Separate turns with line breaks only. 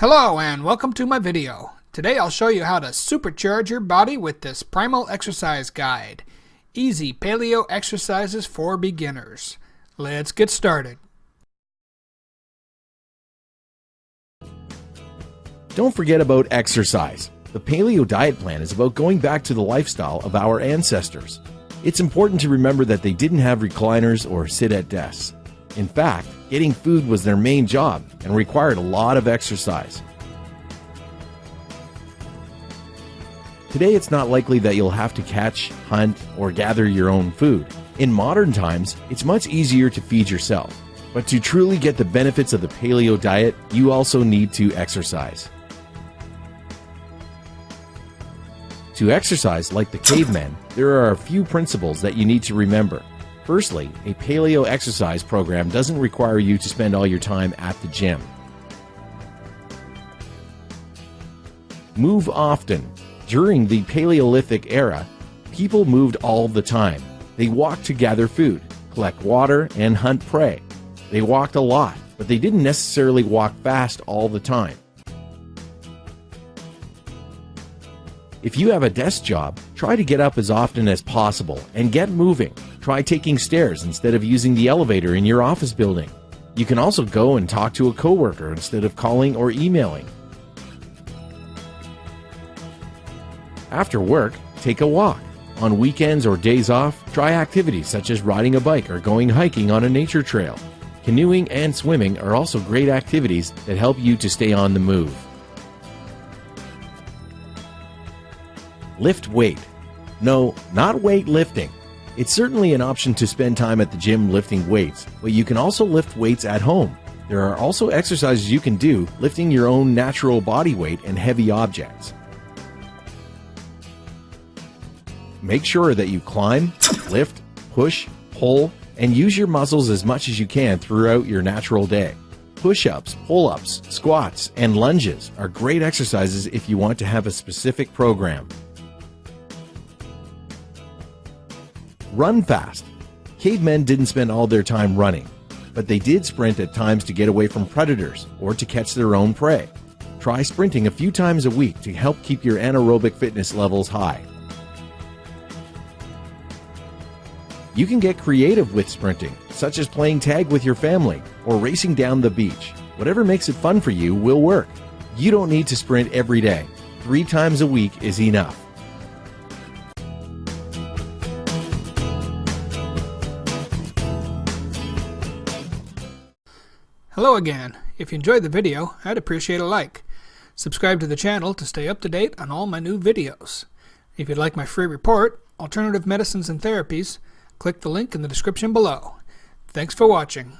Hello and welcome to my video. Today I'll show you how to supercharge your body with this Primal exercise guide. Easy paleo exercises for beginners. Let's get started.
Don't forget about exercise. The paleo diet plan is about going back to the lifestyle of our ancestors. It's important to remember that they didn't have recliners or sit at desks. In fact, getting food was their main job and required a lot of exercise. Today, it's not likely that you'll have to catch, hunt, or gather your own food. In modern times, it's much easier to feed yourself. But to truly get the benefits of the paleo diet, you also need to exercise. To exercise like the cavemen, there are a few principles that you need to remember. Firstly, a paleo exercise program doesn't require you to spend all your time at the gym. Move often. During the Paleolithic era, people moved all the time. They walked to gather food, collect water, and hunt prey. They walked a lot, but they didn't necessarily walk fast all the time. If you have a desk job, try to get up as often as possible and get moving. Try taking stairs instead of using the elevator in your office building. You can also go and talk to a coworker instead of calling or emailing. After work, take a walk. On weekends or days off, try activities such as riding a bike or going hiking on a nature trail. Canoeing and swimming are also great activities that help you to stay on the move. Lift weight. No, not weightlifting. It's certainly an option to spend time at the gym lifting weights, but you can also lift weights at home. There are also exercises you can do lifting your own natural body weight and heavy objects. Make sure that you climb, lift, push, pull, and use your muscles as much as you can throughout your natural day. Push-ups, pull-ups, squats, and lunges are great exercises if you want to have a specific program. Run fast. Cavemen didn't spend all their time running, but they did sprint at times to get away from predators or to catch their own prey. Try sprinting a few times a week to help keep your anaerobic fitness levels high. You can get creative with sprinting, such as playing tag with your family or racing down the beach. Whatever makes it fun for you will work. You don't need to sprint every day. 3 times a week is enough.
Hello again. If you enjoyed the video, I'd appreciate a like. Subscribe to the channel to stay up to date on all my new videos. If you'd like my free report, Alternative Medicines and Therapies, click the link in the description below. Thanks for watching.